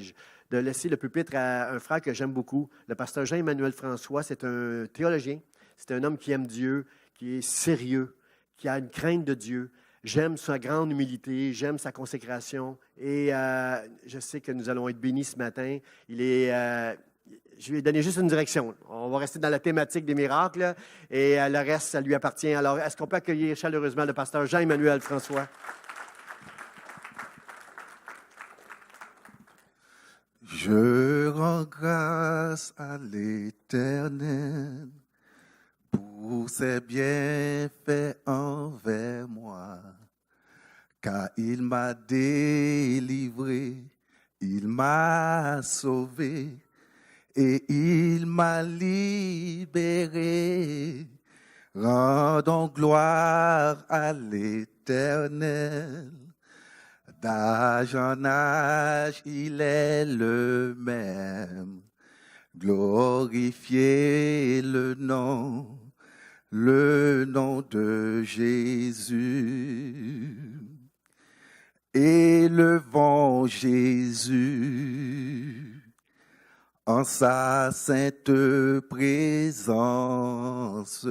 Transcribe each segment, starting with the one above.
privilège de laisser le pupitre à un frère que j'aime beaucoup, le pasteur Jean-Emmanuel François. C'est un théologien, c'est un homme qui aime Dieu, qui est sérieux, qui a une crainte de Dieu. J'aime sa grande humilité, j'aime sa consécration et je sais que nous allons être bénis ce matin. Je lui ai donné juste une direction. On va rester dans la thématique des miracles et le reste, ça lui appartient. Alors, est-ce qu'on peut accueillir chaleureusement le pasteur Jean-Emmanuel François? Je rends grâce à l'Éternel pour ses bienfaits envers moi, car il m'a délivré, il m'a sauvé et il m'a libéré. Rendons gloire à l'Éternel. D'âge en âge, il est le même. Glorifiez le nom de Jésus. Élevons Jésus en sa sainte présence.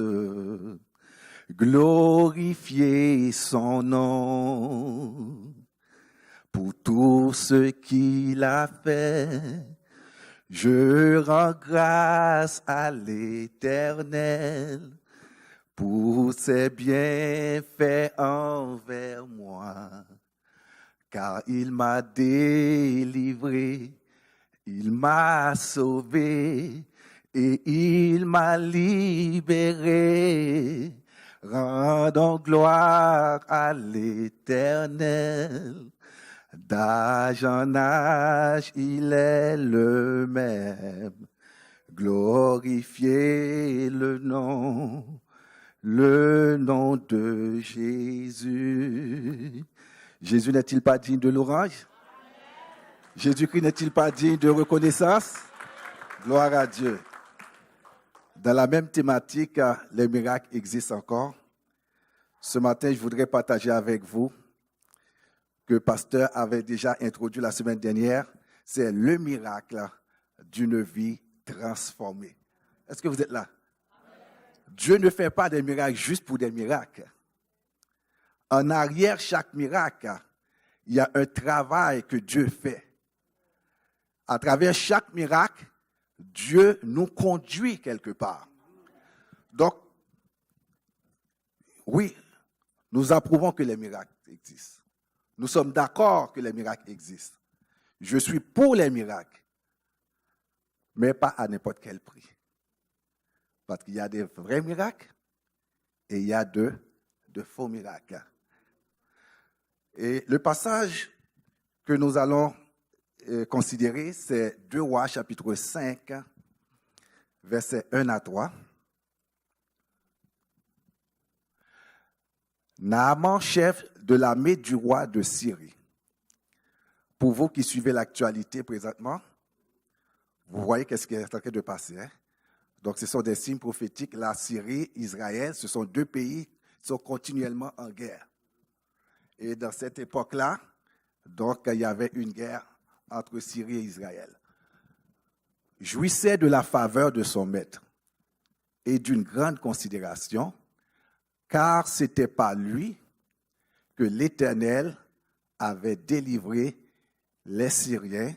Glorifiez son nom. Pour tout ce qu'il a fait, je rends grâce à l'Éternel pour ses bienfaits envers moi, car il m'a délivré, il m'a sauvé et il m'a libéré. Rendons gloire à l'Éternel. D'âge en âge, il est le même. Glorifiez le nom de Jésus. Jésus n'est-il pas digne de louange? Jésus-Christ n'est-il pas digne de reconnaissance? Gloire à Dieu. Dans la même thématique, les miracles existent encore. Ce matin, je voudrais partager avec vous que le pasteur avait déjà introduit la semaine dernière, c'est le miracle d'une vie transformée. Est-ce que vous êtes là? Dieu ne fait pas des miracles juste pour des miracles. En arrière, chaque miracle, il y a un travail que Dieu fait. À travers chaque miracle, Dieu nous conduit quelque part. Donc, oui, nous approuvons que les miracles existent. Nous sommes d'accord que les miracles existent. Je suis pour les miracles, mais pas à n'importe quel prix. Parce qu'il y a des vrais miracles et il y a de faux miracles. Et le passage que nous allons considérer, c'est 2 Rois, chapitre 5, versets 1 à 3. Naaman, chef de l'armée du roi de Syrie. Pour vous qui suivez l'actualité présentement, vous voyez qu'est-ce qui est en train de passer. Hein? Donc, ce sont des signes prophétiques. La Syrie, Israël, ce sont deux pays qui sont continuellement en guerre. Et dans cette époque-là, donc, il y avait une guerre entre Syrie et Israël. Jouissait de la faveur de son maître et d'une grande considération, car ce n'était pas lui que l'Éternel avait délivré les Syriens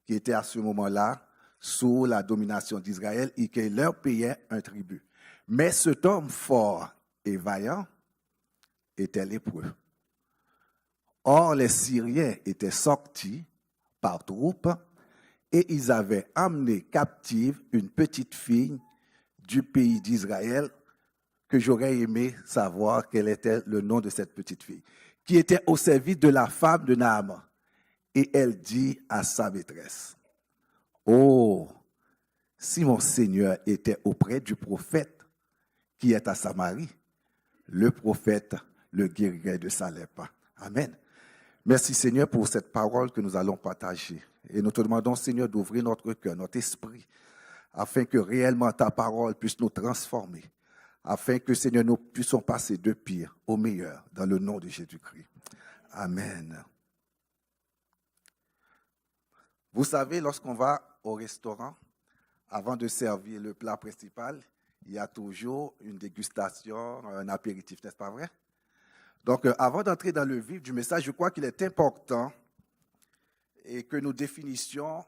qui étaient à ce moment-là sous la domination d'Israël et qui leur payait un tribut. Mais cet homme fort et vaillant était lépreux. Or, les Syriens étaient sortis par troupes et ils avaient amené captive une petite fille du pays d'Israël que j'aurais aimé savoir quel était le nom de cette petite fille, qui était au service de la femme de Naaman. Et elle dit à sa maîtresse, « Oh, si mon Seigneur était auprès du prophète qui est à Samarie, le prophète le guérirait de sa lèpre. » Amen. Merci Seigneur pour cette parole que nous allons partager. Et nous te demandons, Seigneur, d'ouvrir notre cœur, notre esprit, afin que réellement ta parole puisse nous transformer, afin que, Seigneur, nous puissions passer de pire au meilleur, dans le nom de Jésus-Christ. Amen. Vous savez, lorsqu'on va au restaurant, avant de servir le plat principal, il y a toujours une dégustation, un apéritif, n'est-ce pas vrai? Donc, avant d'entrer dans le vif du message, je crois qu'il est important que nous définissions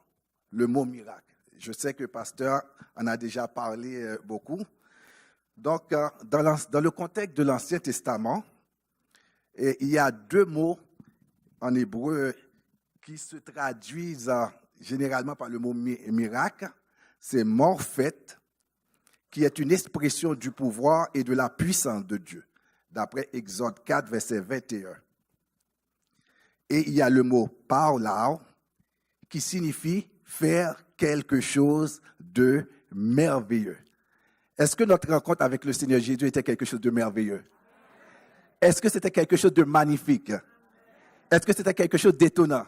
le mot miracle. Je sais que le pasteur en a déjà parlé beaucoup. Donc, dans le contexte de l'Ancien Testament, il y a deux mots en hébreu qui se traduisent généralement par le mot miracle. C'est morphète, qui est une expression du pouvoir et de la puissance de Dieu, d'après Exode 4, verset 21. Et il y a le mot paulao, qui signifie faire quelque chose de merveilleux. Est-ce que notre rencontre avec le Seigneur Jésus était quelque chose de merveilleux? Est-ce que c'était quelque chose de magnifique? Est-ce que c'était quelque chose d'étonnant?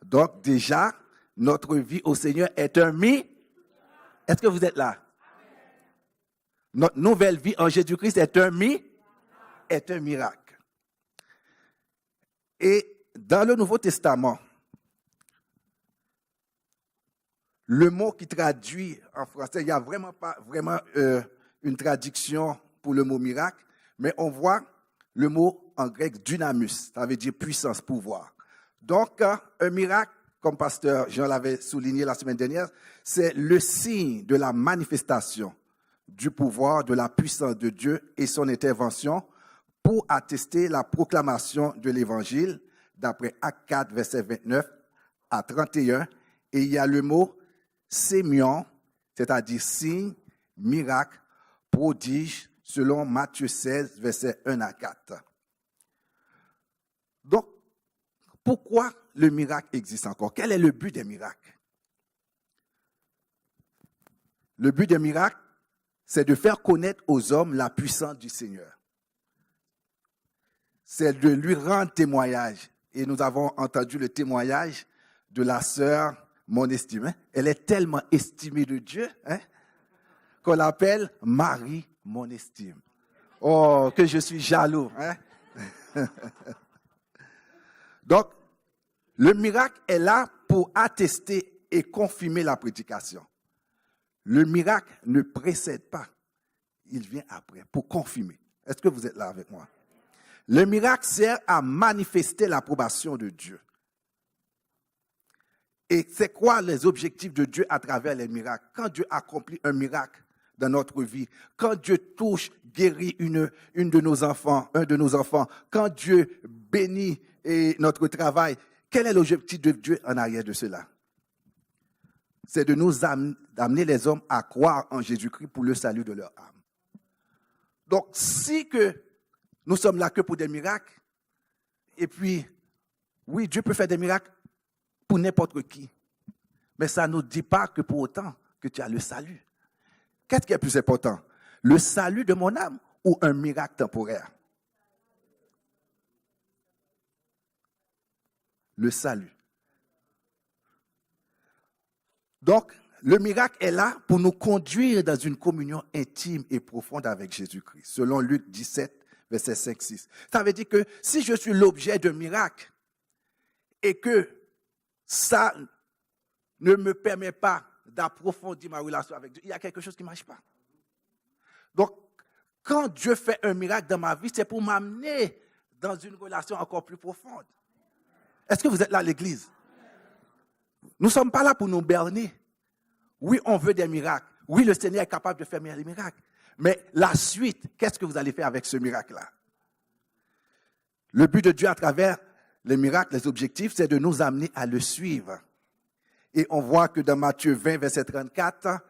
Donc déjà, notre vie au Seigneur est un miracle. Est-ce que vous êtes là? Notre nouvelle vie en Jésus-Christ est un miracle. Et dans le Nouveau Testament, le mot qui traduit en français, il n'y a vraiment pas une traduction pour le mot miracle, mais on voit le mot en grec dynamus, ça veut dire puissance, pouvoir. Donc, un miracle, comme pasteur Jean l'avait souligné la semaine dernière, c'est le signe de la manifestation du pouvoir, de la puissance de Dieu et son intervention pour attester la proclamation de l'Évangile, d'après Actes 4, verset 29 à 31. Et il y a le mot sémion, c'est-à-dire signe, miracle, prodige, selon Matthieu 16, verset 1 à 4. Donc, pourquoi le miracle existe encore? Quel est le but des miracles? Le but des miracles, c'est de faire connaître aux hommes la puissance du Seigneur. C'est de lui rendre témoignage. Et nous avons entendu le témoignage de la sœur Monestime. Elle est tellement estimée de Dieu qu'on l'appelle Marie Monestime. Oh, que je suis jaloux. Donc, le miracle est là pour attester et confirmer la prédication. Le miracle ne précède pas, il vient après pour confirmer. Est-ce que vous êtes là avec moi? Le miracle sert à manifester l'approbation de Dieu. Et c'est quoi les objectifs de Dieu à travers les miracles? Quand Dieu accomplit un miracle dans notre vie, quand Dieu touche, guérit un de nos enfants, quand Dieu bénit notre travail, quel est l'objectif de Dieu en arrière de cela? C'est de nous amener les hommes à croire en Jésus-Christ pour le salut de leur âme. Donc, si que nous sommes là que pour des miracles, et puis, oui, Dieu peut faire des miracles pour n'importe qui, mais ça ne nous dit pas que pour autant que tu as le salut. Qu'est-ce qui est plus important? Le salut de mon âme ou un miracle temporaire? Le salut. Donc, le miracle est là pour nous conduire dans une communion intime et profonde avec Jésus-Christ, selon Luc 17, verset 5-6. Ça veut dire que si je suis l'objet d'un miracle et que ça ne me permet pas d'approfondir ma relation avec Dieu, il y a quelque chose qui ne marche pas. Donc, quand Dieu fait un miracle dans ma vie, c'est pour m'amener dans une relation encore plus profonde. Est-ce que vous êtes là à l'église? Nous ne sommes pas là pour nous berner. Oui, on veut des miracles. Oui, le Seigneur est capable de faire des miracles. Mais la suite, qu'est-ce que vous allez faire avec ce miracle-là? Le but de Dieu à travers les miracles, les objectifs, c'est de nous amener à le suivre. Et on voit que dans Matthieu 20, verset 34,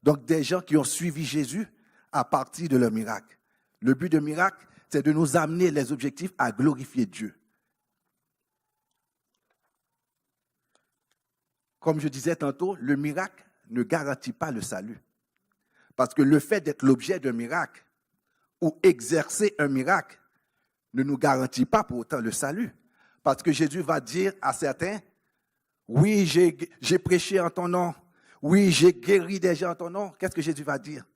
donc des gens qui ont suivi Jésus à partir de leur miracle. Le but de miracle, c'est de nous amener les objectifs à glorifier Dieu. Comme je disais tantôt, le miracle ne garantit pas le salut. Parce que le fait d'être l'objet d'un miracle ou exercer un miracle ne nous garantit pas pour autant le salut. Parce que Jésus va dire à certains, oui, j'ai prêché en ton nom. Oui, j'ai guéri des gens en ton nom. Qu'est-ce que Jésus va dire?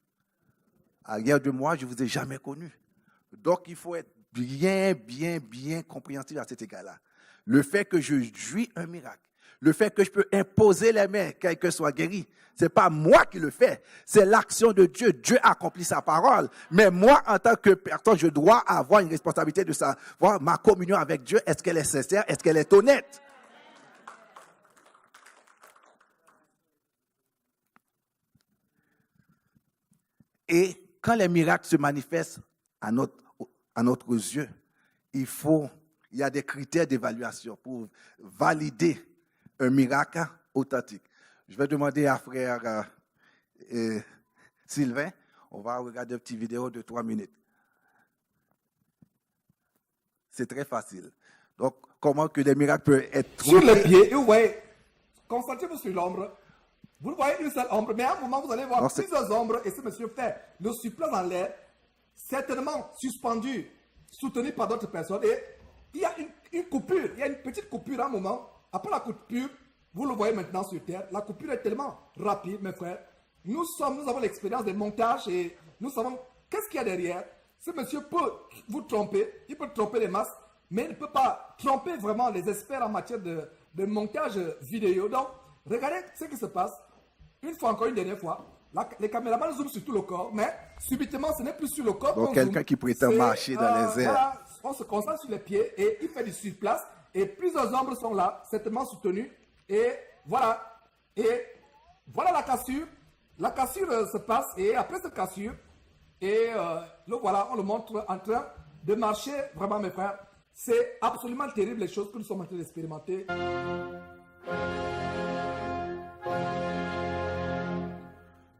Arrière de moi, je ne vous ai jamais connu. Donc, il faut être bien compréhensif à cet égard-là. Le fait que je jouis un miracle, Le fait que je peux imposer les mains, quelqu'un soit guéri, c'est pas moi qui le fais, c'est l'action de Dieu. Dieu accomplit sa parole. Mais moi, en tant que personne, je dois avoir une responsabilité de savoir ma communion avec Dieu. Est-ce qu'elle est sincère? Est-ce qu'elle est honnête? Et quand les miracles se manifestent à notre yeux, il y a des critères d'évaluation pour valider un miracle authentique. Je vais demander à frère Sylvain, on va regarder une petite vidéo de 3 minutes. C'est très facile. Donc, comment que des miracles peuvent être Sur trouvés? les pieds, et vous voyez, concentrez-vous sur l'ombre. Vous voyez une seule ombre, mais à un moment, vous allez voir Non, plusieurs ombres, et ce monsieur fait le surplace en l'air, certainement suspendu, soutenu par d'autres personnes, et il y a une coupure, il y a une petite coupure à un moment. Après la coupure, vous le voyez maintenant sur terre, la coupure est tellement rapide, mes frères. Nous avons l'expérience des montages et nous savons qu'est-ce qu'il y a derrière. Ce monsieur peut vous tromper, il peut tromper les masses, mais il ne peut pas tromper vraiment les experts en matière de montage vidéo. Donc, regardez ce qui se passe. Une fois encore, une dernière fois, les caméramans zooment sur tout le corps, mais subitement, ce n'est plus sur le corps. Donc, quelqu'un qui prétend marcher dans les airs. Voilà, on se concentre sur les pieds et il fait du surplace. Et plusieurs ombres sont là, certainement soutenues. Et voilà. Et voilà la cassure. La cassure se passe et après cette cassure, le voilà, on le montre en train de marcher. Vraiment, mes frères, c'est absolument terrible les choses que nous sommes en train d'expérimenter.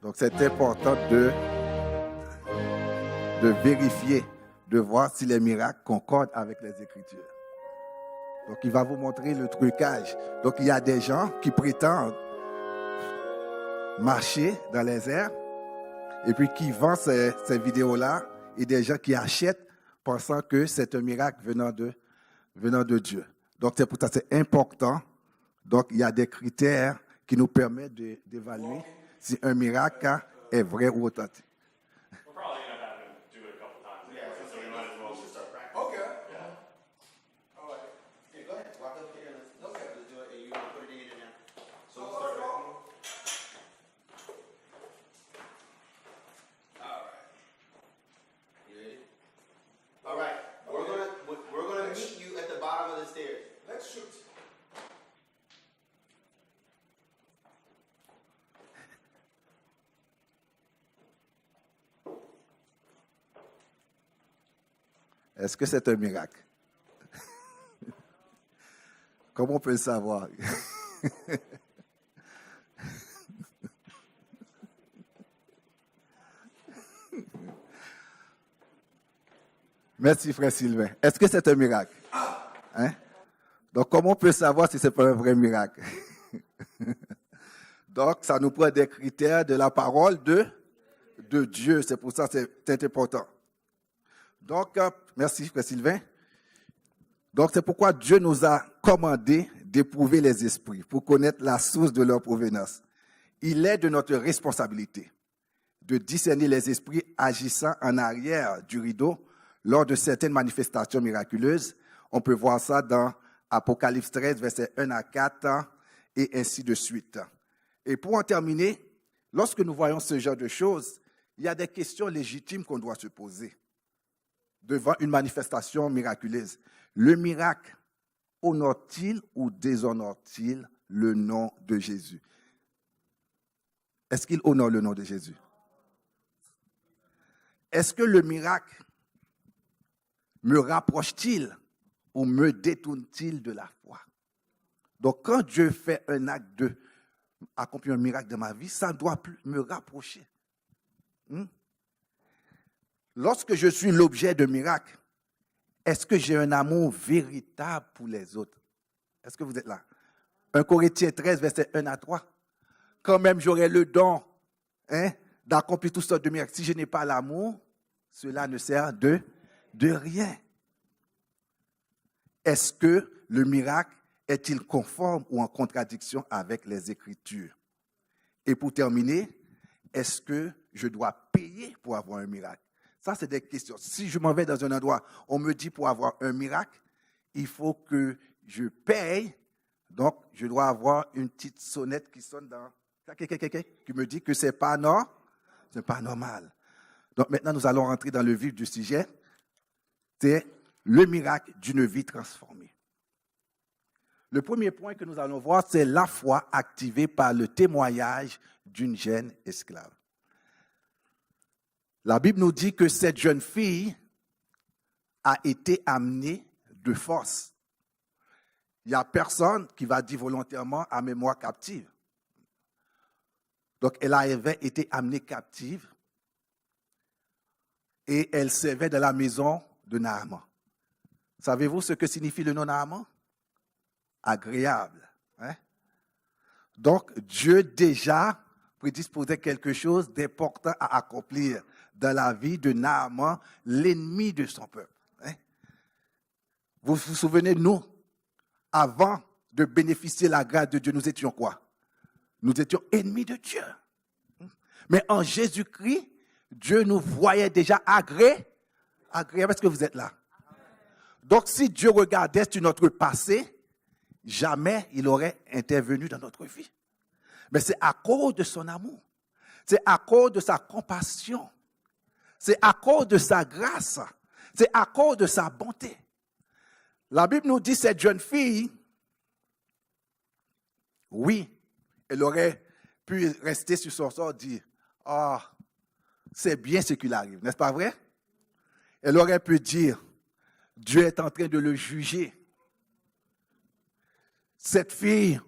Donc, c'est important de vérifier, de voir si les miracles concordent avec les Écritures. Donc, il va vous montrer le trucage. Donc, il y a des gens qui prétendent marcher dans les airs et puis qui vendent ces vidéos-là et des gens qui achètent pensant que c'est un miracle venant de Dieu. Donc, c'est pour ça que c'est important. Donc, il y a des critères qui nous permettent d'évaluer si un miracle est vrai ou authentique. We're probably going to have him do it a couple times. Yeah, so we might as well just start practicing. Okay. Yeah. All right. Yeah, go ahead. Walk up here and let's do it. You want to put it in now. So we'll Let's start. go. All right. You ready? All right. We're gonna meet you at the bottom of the stairs. Let's shoot. Est-ce que c'est un miracle? Comment on peut le savoir? Merci, frère Sylvain. Est-ce que c'est un miracle? Hein? Donc, comment on peut savoir si ce n'est pas un vrai miracle? Donc, ça nous prend des critères de la parole de Dieu. C'est pour ça que c'est important. Donc, merci, frère Sylvain. Donc, c'est pourquoi Dieu nous a commandé d'éprouver les esprits pour connaître la source de leur provenance. Il est de notre responsabilité de discerner les esprits agissant en arrière du rideau lors de certaines manifestations miraculeuses. On peut voir ça dans Apocalypse 13, versets 1 à 4, et ainsi de suite. Et pour en terminer, lorsque nous voyons ce genre de choses, il y a des questions légitimes qu'on doit se poser devant une manifestation miraculeuse. Le miracle honore-t-il ou déshonore-t-il le nom de Jésus? Est-ce qu'il honore le nom de Jésus? Est-ce que le miracle me rapproche-t-il ou me détourne-t-il de la foi? Donc, quand Dieu fait un acte de accomplir un miracle dans ma vie, ça doit me rapprocher. Lorsque je suis l'objet de miracle, est-ce que j'ai un amour véritable pour les autres? Est-ce que vous êtes là? 1 Corinthiens 13, verset 1 à 3. Quand même j'aurai le don d'accomplir toutes sortes de miracles. Si je n'ai pas l'amour, cela ne sert de rien. Est-ce que le miracle est-il conforme ou en contradiction avec les Écritures? Et pour terminer, est-ce que je dois payer pour avoir un miracle? Ça, c'est des questions. Si je m'en vais dans un endroit, on me dit pour avoir un miracle, il faut que je paye Donc, je dois avoir une petite sonnette qui sonne qui me dit que c'est pas normal. Donc, maintenant, nous allons rentrer dans le vif du sujet. C'est le miracle d'une vie transformée. Le premier point que nous allons voir, c'est la foi activée par le témoignage d'une jeune esclave. La Bible nous dit que cette jeune fille a été amenée de force. Il n'y a personne qui va dire volontairement à mémoire captive. Donc, elle avait été amenée captive et elle servait dans la maison de Naaman. Savez-vous ce que signifie le nom Naaman? Agréable. Hein? Donc, Dieu déjà prédisposait quelque chose d'important à accomplir dans la vie de Naaman, l'ennemi de son peuple. Hein? Vous vous souvenez, nous, avant de bénéficier de la grâce de Dieu, nous étions quoi? Nous étions ennemis de Dieu. Mais en Jésus-Christ, Dieu nous voyait déjà agréables. Est-ce que vous êtes là? Donc, si Dieu regardait sur notre passé, jamais il aurait intervenu dans notre vie. Mais c'est à cause de son amour. C'est à cause de sa compassion. C'est à cause de sa grâce. C'est à cause de sa bonté. La Bible nous dit, cette jeune fille, oui, elle aurait pu rester sur son sort et dire, « Ah, c'est bien ce qui lui arrive. » N'est-ce pas vrai? Elle aurait pu dire, « Dieu est en train de le juger. » Cette fille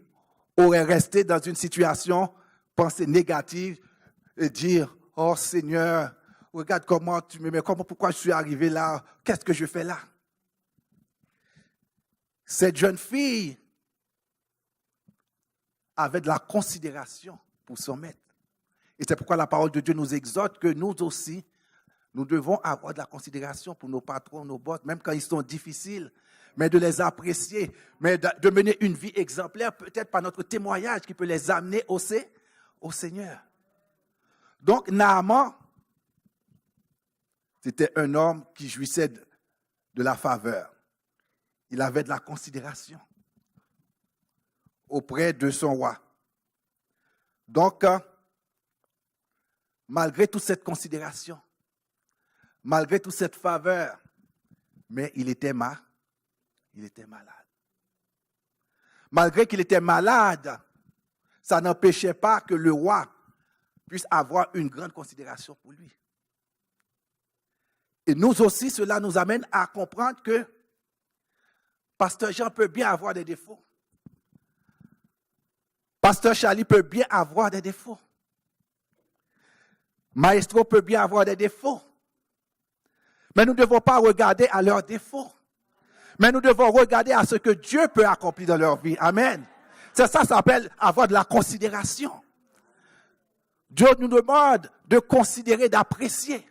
aurait resté dans une situation, pensée négative, et dire, « Oh Seigneur, regarde comment tu me mets, pourquoi je suis arrivé là, qu'est-ce que je fais là? » Cette jeune fille avait de la considération pour son maître. Et c'est pourquoi la parole de Dieu nous exhorte que nous aussi, nous devons avoir de la considération pour nos patrons, nos boss, même quand ils sont difficiles, mais de les apprécier, mais de mener une vie exemplaire, peut-être par notre témoignage qui peut les amener au Seigneur. Donc, Naaman, c'était un homme qui jouissait de la faveur. Il avait de la considération auprès de son roi. Donc, malgré toute cette considération, malgré toute cette faveur, mais il était malade. Malgré qu'il était malade, ça n'empêchait pas que le roi puisse avoir une grande considération pour lui. Et nous aussi, cela nous amène à comprendre que Pasteur Jean peut bien avoir des défauts. Pasteur Charlie peut bien avoir des défauts. Maestro peut bien avoir des défauts. Mais nous ne devons pas regarder à leurs défauts. Mais nous devons regarder à ce que Dieu peut accomplir dans leur vie. Amen. C'est ça, ça s'appelle avoir de la considération. Dieu nous demande de considérer, d'apprécier.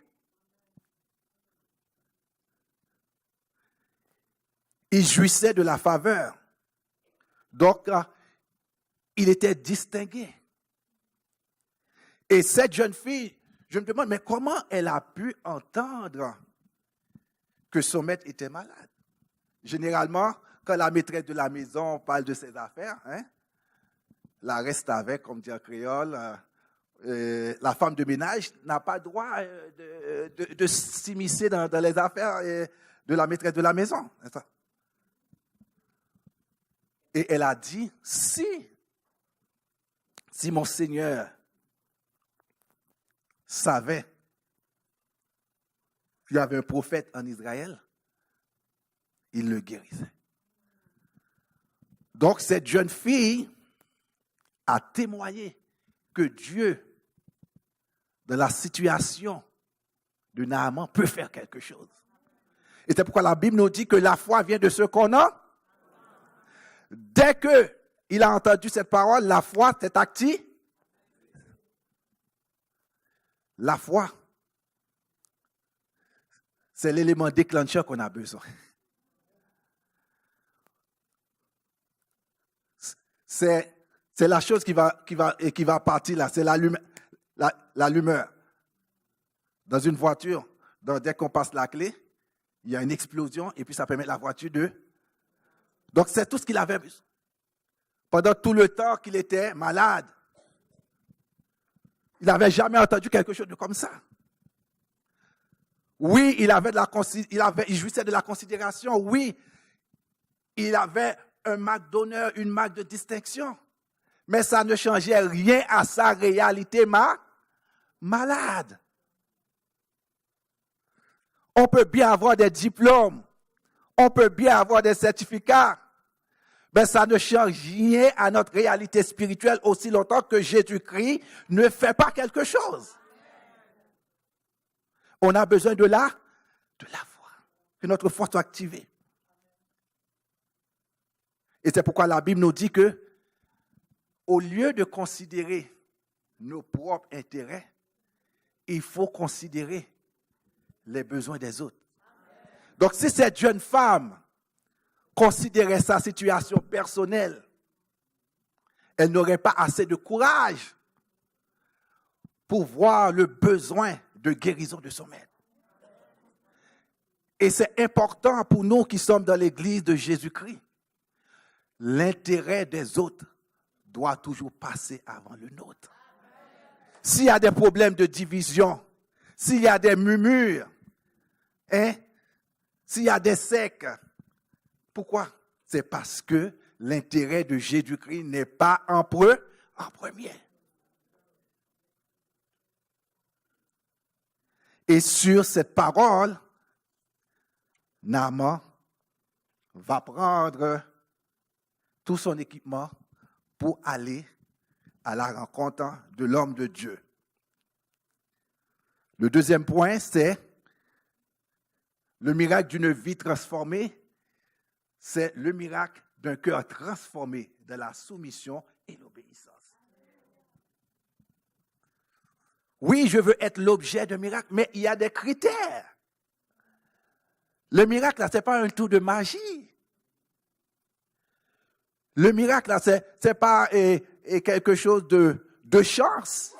Il jouissait de la faveur. Donc, il était distingué. Et cette jeune fille, je me demande, mais comment elle a pu entendre que son maître était malade? Généralement, quand la maîtresse de la maison parle de ses affaires, la reste avec, comme dit en créole, la femme de ménage n'a pas droit de s'immiscer dans les affaires de la maîtresse de la maison. Et elle a dit, si mon Seigneur savait qu'il y avait un prophète en Israël, il le guérissait. Donc cette jeune fille a témoigné que Dieu, dans la situation de Naaman, peut faire quelque chose. Et c'est pourquoi la Bible nous dit que la foi vient de ce qu'on a. Dès qu'il a entendu cette parole, la foi s'est active. La foi, c'est l'élément déclencheur qu'on a besoin. C'est la chose qui va partir là, c'est l'allumeur. Dans une voiture, dès qu'on passe la clé, il y a une explosion et puis ça permet à la voiture de... Donc c'est tout ce qu'il avait besoin. pendant tout le temps qu'il était malade. Il n'avait jamais entendu quelque chose de comme ça. Oui, il jouissait de la considération. Oui, il avait un marque d'honneur, une marque de distinction. Mais ça ne changeait rien à sa réalité malade. On peut bien avoir des diplômes, on peut bien avoir des certificats, mais ça ne change rien à notre réalité spirituelle aussi longtemps que Jésus-Christ ne fait pas quelque chose. On a besoin de la foi, que notre foi soit activée. Et c'est pourquoi la Bible nous dit que, au lieu de considérer nos propres intérêts, il faut considérer les besoins des autres. Donc, si cette jeune femme considérait sa situation personnelle, elle n'aurait pas assez de courage pour voir le besoin de guérison de son maître. Et c'est important pour nous qui sommes dans l'église de Jésus-Christ. L'intérêt des autres doit toujours passer avant le nôtre. S'il y a des problèmes de division, s'il y a des murmures, s'il y a des secs, pourquoi? C'est parce que l'intérêt de Jésus-Christ n'est pas en premier. Et sur cette parole, Naaman va prendre tout son équipement pour aller à la rencontre de l'homme de Dieu. Le deuxième point, c'est le miracle d'une vie transformée. C'est le miracle d'un cœur transformé de la soumission et l'obéissance. Oui, je veux être l'objet d'un miracle, mais il y a des critères. Le miracle, là, ce n'est pas un tour de magie. Le miracle, là, ce n'est pas quelque chose de chance.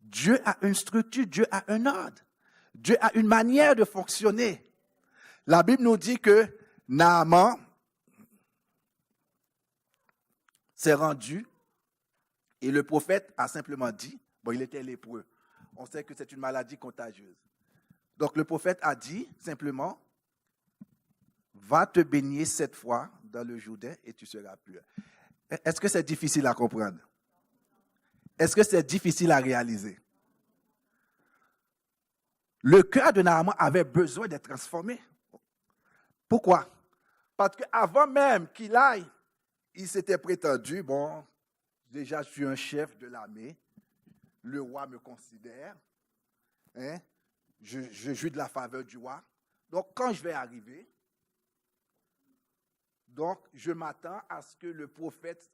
Dieu a une structure, Dieu a un ordre. Dieu a une manière de fonctionner. La Bible nous dit que Naaman s'est rendu et le prophète a simplement dit, il était lépreux. On sait que c'est une maladie contagieuse. Donc le prophète a dit simplement, va te baigner 7 fois dans le Jourdain et tu seras pur. Est-ce que c'est difficile à comprendre? Est-ce que c'est difficile à réaliser? Le cœur de Naaman avait besoin d'être transformé. Pourquoi? Parce qu'avant même qu'il aille, il s'était prétendu, déjà je suis un chef de l'armée, le roi me considère, je jouis de la faveur du roi. Donc quand je vais arriver, je m'attends à ce que le prophète,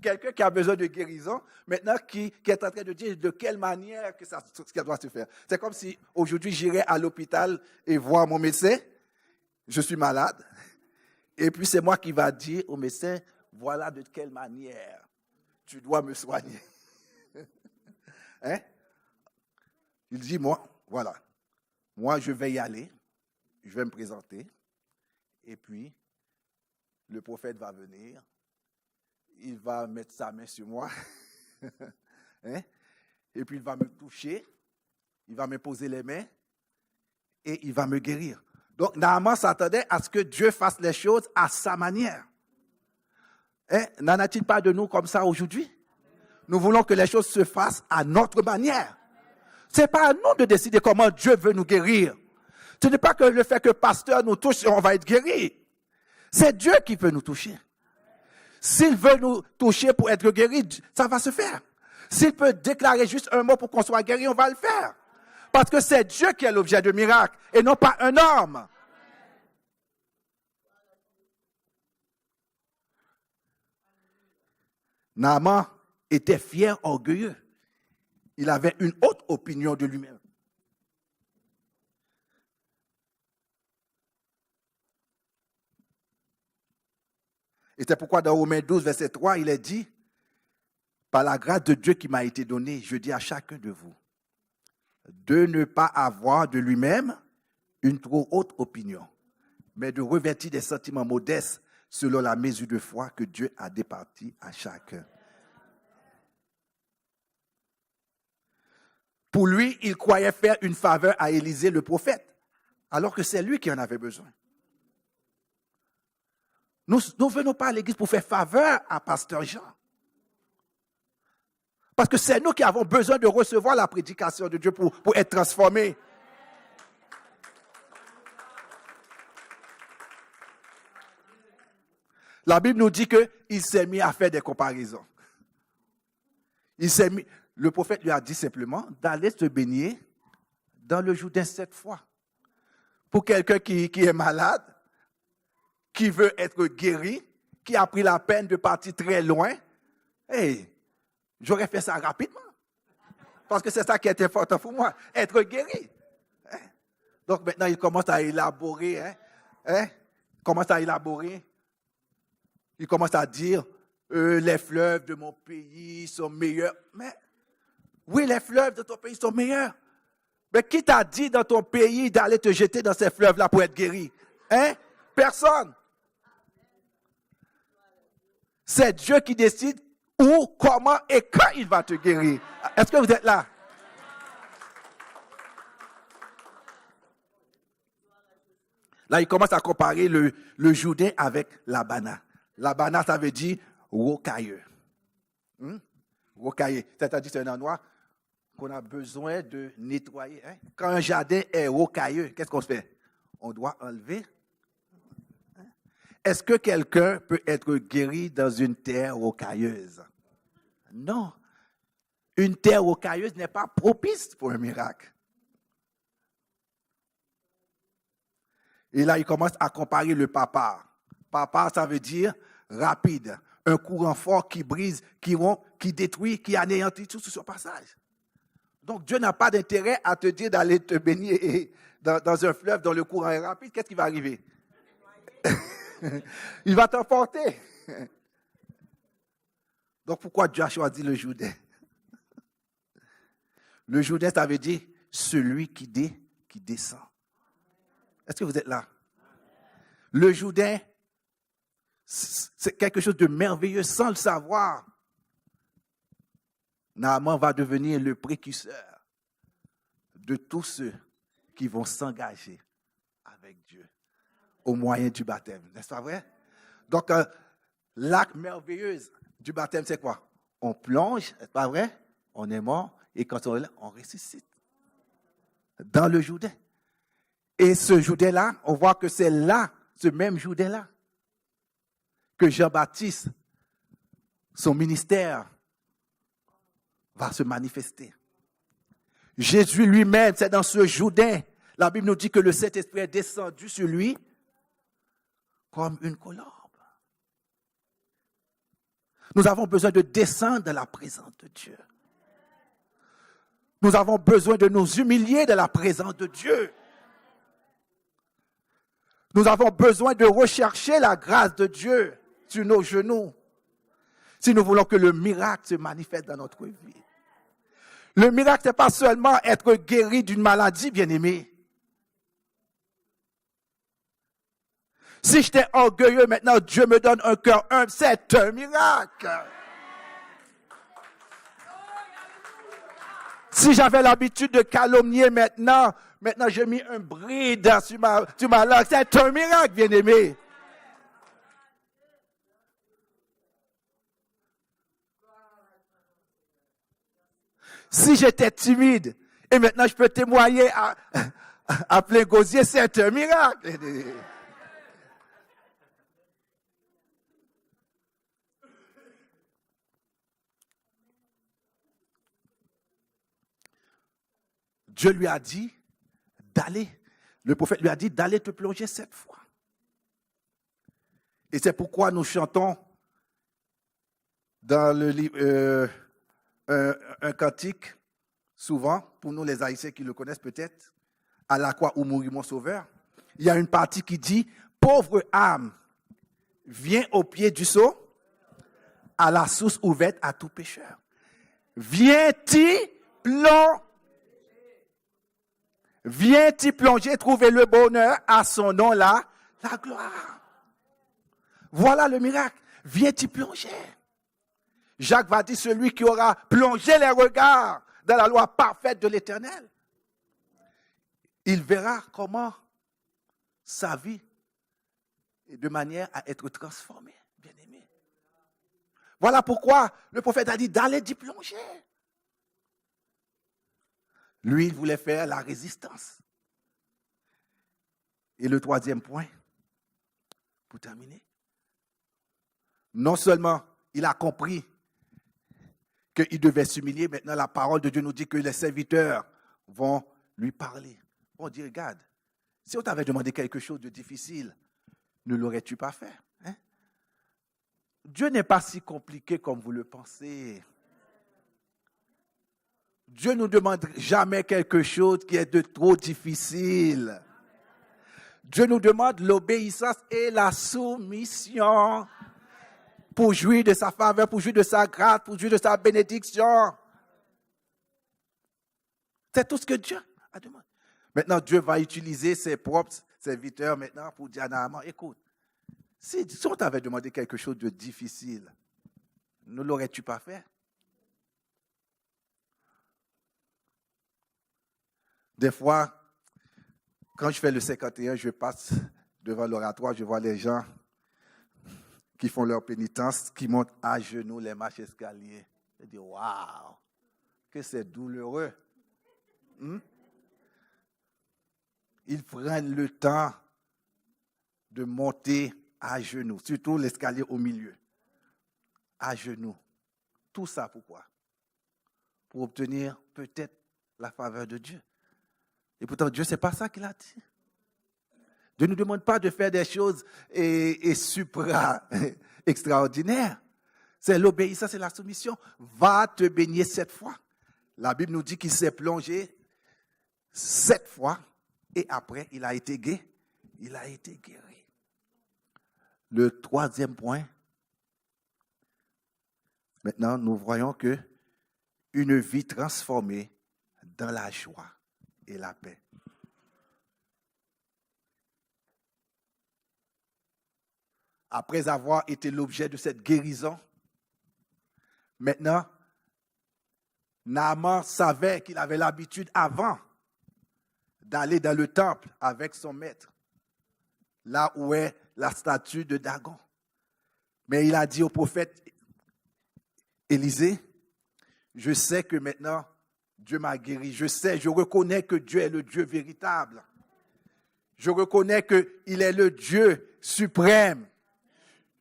quelqu'un qui a besoin de guérison, maintenant qui est en train de dire de quelle manière que ça doit se faire. C'est comme si aujourd'hui j'irais à l'hôpital et voir mon médecin, je suis malade, et puis c'est moi qui va dire au médecin, voilà de quelle manière tu dois me soigner. Il dit, moi je vais y aller, je vais me présenter, et puis le prophète va venir, il va mettre sa main sur moi, et puis il va me toucher, il va me poser les mains, et il va me guérir. Donc, Naaman s'attendait à ce que Dieu fasse les choses à sa manière. N'en a-t-il pas de nous comme ça aujourd'hui? Nous voulons que les choses se fassent à notre manière. Ce n'est pas à nous de décider comment Dieu veut nous guérir. Ce n'est pas que le fait que le pasteur nous touche, on va être guéri. C'est Dieu qui veut nous toucher. S'il veut nous toucher pour être guéri, ça va se faire. S'il peut déclarer juste un mot pour qu'on soit guéri, on va le faire. Parce que c'est Dieu qui est l'objet de miracle et non pas un homme. Naaman était fier, orgueilleux. Il avait une haute opinion de lui-même. Et c'est pourquoi dans Romains 12, verset 3, il est dit, par la grâce de Dieu qui m'a été donnée, je dis à chacun de vous, de ne pas avoir de lui-même une trop haute opinion, mais de revêtir des sentiments modestes, selon la mesure de foi que Dieu a départie à chacun. Pour lui, il croyait faire une faveur à Élisée le prophète, alors que c'est lui qui en avait besoin. Nous ne venons pas à l'église pour faire faveur à Pasteur Jean. Parce que c'est nous qui avons besoin de recevoir la prédication de Dieu pour être transformés. La Bible nous dit qu'il s'est mis à faire des comparaisons. Le prophète lui a dit simplement d'aller se baigner dans le Jourdain 7 fois. Pour quelqu'un qui est malade, qui veut être guéri, qui a pris la peine de partir très loin, j'aurais fait ça rapidement. Parce que c'est ça qui est important pour moi, être guéri. Donc maintenant, il commence à élaborer. Il commence à dire, les fleuves de mon pays sont meilleurs. Mais oui, les fleuves de ton pays sont meilleurs. Mais qui t'a dit dans ton pays d'aller te jeter dans ces fleuves-là pour être guéri? Personne. C'est Dieu qui décide où, comment et quand il va te guérir. Est-ce que vous êtes là? Là, il commence à comparer le Jourdain avec l'Abana. L'Abana, ça veut dire rocailleux. Rocailleux, c'est-à-dire c'est un endroit qu'on a besoin de nettoyer. Quand un jardin est rocailleux, qu'est-ce qu'on fait? On doit enlever. Est-ce que quelqu'un peut être guéri dans une terre rocailleuse? Non. Une terre rocailleuse n'est pas propice pour un miracle. Et là, il commence à comparer le papa. Papa, ça veut dire rapide. Un courant fort qui brise, qui rompt, qui détruit, qui anéantit tout sur son passage. Donc, Dieu n'a pas d'intérêt à te dire d'aller te baigner dans un fleuve dont le courant est rapide. Qu'est-ce qui va arriver? Il va t'emporter. Donc, pourquoi Dieu a choisi le Jourdain? Le Jourdain, ça veut dire celui qui descend. Est-ce que vous êtes là? Le Jourdain, c'est quelque chose de merveilleux sans le savoir. Naaman va devenir le précurseur de tous ceux qui vont s'engager avec Dieu au moyen du baptême. N'est-ce pas vrai? Donc, l'acte merveilleux du baptême, c'est quoi? On plonge, n'est-ce pas vrai? On est mort et quand on est là, on ressuscite. Dans le Jourdain. Et ce Jourdain-là, on voit que c'est là, ce même Jourdain-là, que Jean-Baptiste, son ministère, va se manifester. Jésus lui-même, c'est dans ce Jourdain. La Bible nous dit que le Saint-Esprit est descendu sur lui comme une colombe. Nous avons besoin de descendre dans la présence de Dieu. Nous avons besoin de nous humilier dans la présence de Dieu. Nous avons besoin de rechercher la grâce de Dieu sur nos genoux si nous voulons que le miracle se manifeste dans notre vie. Le miracle, ce n'est pas seulement être guéri d'une maladie, bien-aimé. Si j'étais orgueilleux, maintenant Dieu me donne un cœur humble, c'est un miracle. Si j'avais l'habitude de calomnier maintenant j'ai mis un bride sur ma langue, c'est un miracle, bien-aimé. Si j'étais timide, et maintenant je peux témoigner à plein gosier, c'est un miracle. Dieu lui a dit d'aller, le prophète lui a dit d'aller te plonger 7 fois. Et c'est pourquoi nous chantons dans le livre un cantique, souvent, pour nous les Haïtiens qui le connaissent peut-être, à la croix où mourit mon sauveur. Il y a une partie qui dit, pauvre âme, viens au pied du seau, à la source ouverte à tout pécheur. Viens-t'y plonger. Viens-t'y plonger, trouver le bonheur à son nom là, la gloire. voilà le miracle. Viens t'y plonger. Jacques va dire, celui qui aura plongé les regards dans la loi parfaite de l'Éternel, il verra comment sa vie est de manière à être transformée, bien aimé. Voilà pourquoi le prophète a dit d'aller d'y plonger. Lui, il voulait faire la résistance. Et le troisième point, pour terminer, non seulement il a compris qu'il devait s'humilier, maintenant la parole de Dieu nous dit que les serviteurs vont lui parler. On dit, regarde, si on t'avait demandé quelque chose de difficile, ne l'aurais-tu pas fait? Hein? Dieu n'est pas si compliqué comme vous le pensez. Dieu ne nous demande jamais quelque chose qui est de trop difficile. Dieu nous demande l'obéissance et la soumission pour jouir de sa faveur, pour jouir de sa grâce, pour jouir de sa bénédiction. C'est tout ce que Dieu a demandé. Maintenant, Dieu va utiliser ses propres serviteurs maintenant pour dire à Naaman, écoute, si on t'avait demandé quelque chose de difficile, ne l'aurais-tu pas fait? Des fois, quand je fais le 51, je passe devant l'oratoire, je vois les gens qui font leur pénitence, qui montent à genoux les marches escaliers. Je dis, waouh, que c'est douloureux. Ils prennent le temps de monter à genoux, surtout l'escalier au milieu. À genoux. Tout ça pourquoi? Pour obtenir peut-être la faveur de Dieu. Et pourtant, Dieu, ce n'est pas ça qu'il a dit. Dieu ne nous demande pas de faire des choses extraordinaires. C'est l'obéissance et la soumission. Va te baigner 7 fois. La Bible nous dit qu'il s'est plongé 7 fois et après, il a été guéri. Il a été guéri. Le troisième point, maintenant, nous voyons que une vie transformée dans la joie et la paix. Après avoir été l'objet de cette guérison, maintenant, Naaman savait qu'il avait l'habitude avant d'aller dans le temple avec son maître, là où est la statue de Dagon. Mais il a dit au prophète Élisée, je sais que maintenant Dieu m'a guéri, je reconnais que Dieu est le Dieu véritable. Je reconnais qu'il est le Dieu suprême.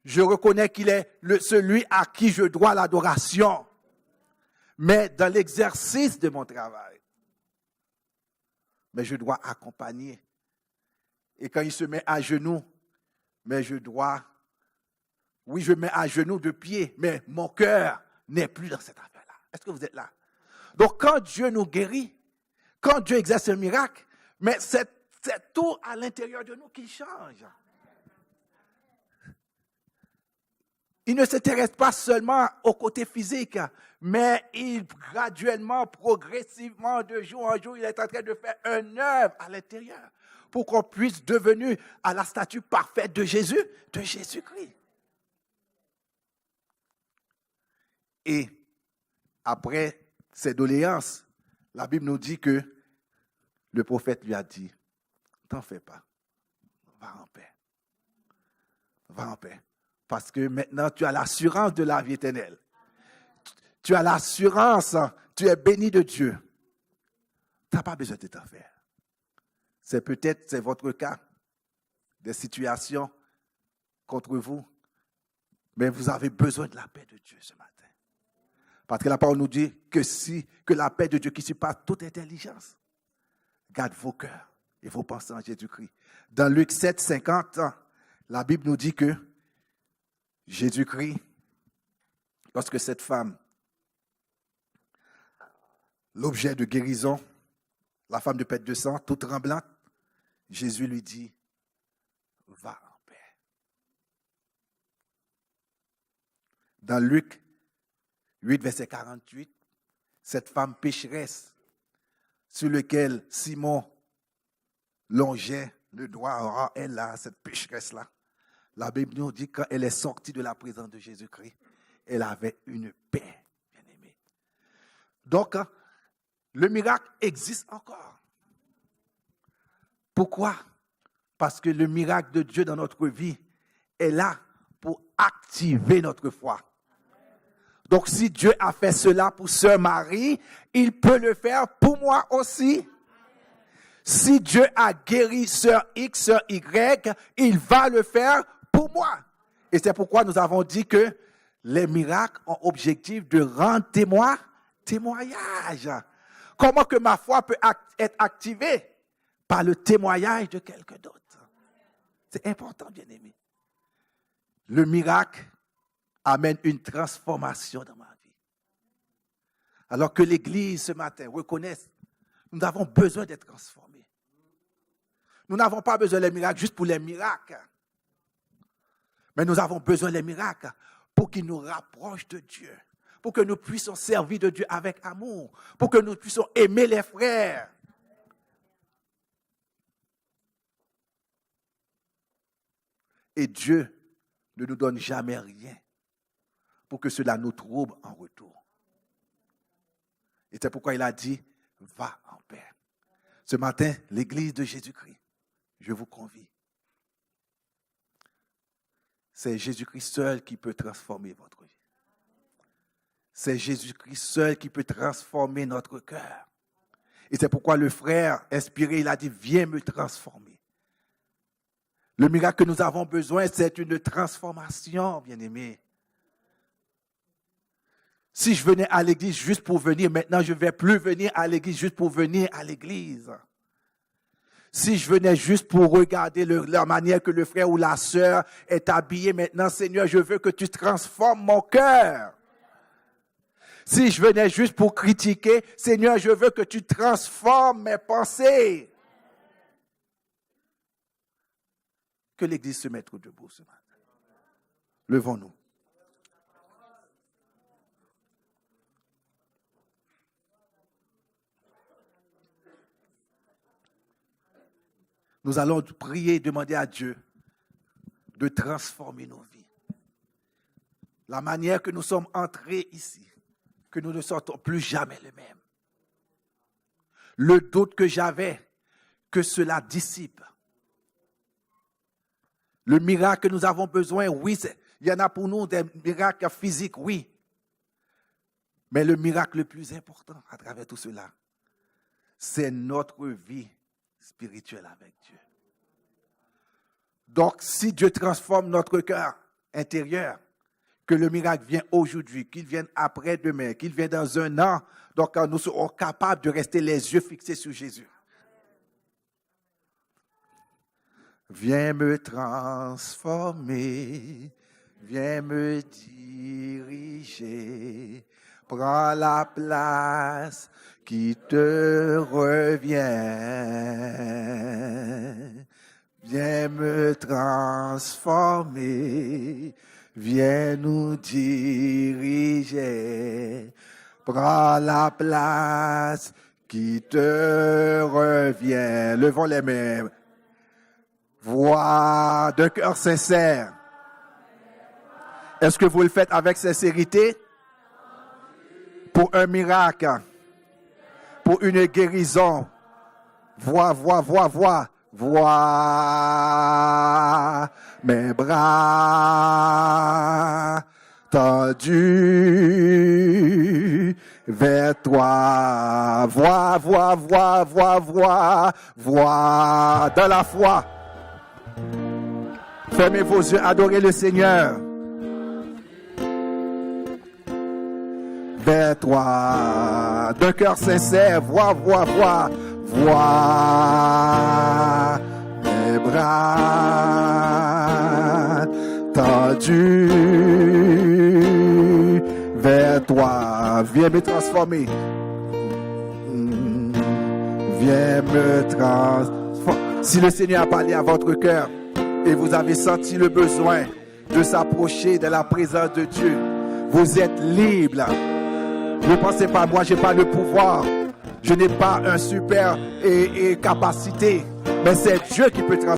Je reconnais qu'il est celui à qui je dois l'adoration. Mais dans l'exercice de mon travail, mais je dois accompagner. Et quand il se met à genoux, mais je mets à genoux de pied, mais mon cœur n'est plus dans cette affaire-là. Est-ce que vous êtes là? Donc quand Dieu nous guérit, quand Dieu exerce un miracle, mais c'est tout à l'intérieur de nous qui change. Il ne s'intéresse pas seulement au côté physique, mais il graduellement, progressivement, de jour en jour, il est en train de faire une œuvre à l'intérieur pour qu'on puisse devenir à la statue parfaite de Jésus, de Jésus-Christ. Et après ces doléances, la Bible nous dit que le prophète lui a dit, t'en fais pas, va en paix. Va en paix. Parce que maintenant, tu as l'assurance de la vie éternelle. Tu as l'assurance, tu es béni de Dieu. Tu n'as pas besoin de t'en faire. C'est votre cas, des situations contre vous. Mais vous avez besoin de la paix de Dieu ce matin. Parce que la parole nous dit que la paix de Dieu qui surpasse toute intelligence garde vos cœurs et vos pensées en Jésus-Christ. Dans Luc 7, 50, la Bible nous dit que Jésus-Christ, lorsque cette femme, l'objet de guérison, la femme de perte de sang, toute tremblante, Jésus lui dit, va en paix. Dans Luc 8, verset 48, cette femme pécheresse sur laquelle Simon longeait le doigt, elle là, cette pécheresse-là. La Bible nous dit quand elle est sortie de la présence de Jésus-Christ, elle avait une paix, bien-aimé. Donc, le miracle existe encore. Pourquoi? Parce que le miracle de Dieu dans notre vie est là pour activer notre foi. Donc, si Dieu a fait cela pour Sœur Marie, il peut le faire pour moi aussi. Si Dieu a guéri Sœur X, Sœur Y, il va le faire pour moi. Et c'est pourquoi nous avons dit que les miracles ont objectif de rendre témoignage. Comment que ma foi peut être activée? Par le témoignage de quelqu'un d'autre. C'est important, bien-aimé. Le miracle amène une transformation dans ma vie. Alors que l'Église ce matin reconnaisse, nous avons besoin d'être transformés. Nous n'avons pas besoin des miracles juste pour les miracles. Mais nous avons besoin des miracles pour qu'ils nous rapprochent de Dieu. Pour que nous puissions servir de Dieu avec amour. Pour que nous puissions aimer les frères. Et Dieu ne nous donne jamais rien pour que cela nous trouble en retour. Et c'est pourquoi il a dit, va en paix. Ce matin, l'Église de Jésus-Christ, je vous convie. C'est Jésus-Christ seul qui peut transformer votre vie. C'est Jésus-Christ seul qui peut transformer notre cœur. Et c'est pourquoi le frère inspiré, il a dit, viens me transformer. Le miracle que nous avons besoin, c'est une transformation, bien-aimé. Si je venais à l'église juste pour venir, maintenant je ne vais plus venir à l'église juste pour venir à l'église. Si je venais juste pour regarder la manière que le frère ou la sœur est habillé, maintenant, Seigneur, je veux que tu transformes mon cœur. Si je venais juste pour critiquer, Seigneur, je veux que tu transformes mes pensées. Que l'Église se mette debout ce matin. Levons-nous. Nous allons prier et demander à Dieu de transformer nos vies. La manière que nous sommes entrés ici, que nous ne sortons plus jamais les mêmes. Le doute que j'avais, que cela dissipe. Le miracle que nous avons besoin, oui, il y en a pour nous des miracles physiques, oui. Mais le miracle le plus important à travers tout cela, c'est notre vie spirituelle avec Dieu. Donc, si Dieu transforme notre cœur intérieur, que le miracle vienne aujourd'hui, qu'il vienne après-demain, qu'il vienne dans un an, donc nous serons capables de rester les yeux fixés sur Jésus. Viens me transformer, viens me diriger, prends la place qui te revient. Viens me transformer, viens nous diriger, prends la place qui te revient. Levons les mains. Voix de cœur sincère. Est-ce que vous le faites avec sincérité? Pour un miracle, pour une guérison. Voix. Mes bras tendus vers toi. Voix dans la foi. Fermez vos yeux, adorez le Seigneur. Vers toi, d'un cœur sincère, voix. Mes bras tendus vers toi. Viens me transformer. Viens me transformer. Si le Seigneur a parlé à votre cœur, et vous avez senti le besoin de s'approcher de la présence de Dieu, vous êtes libre. Ne pensez pas, moi, je n'ai pas le pouvoir. Je n'ai pas un super capacité. Mais c'est Dieu qui peut transformer.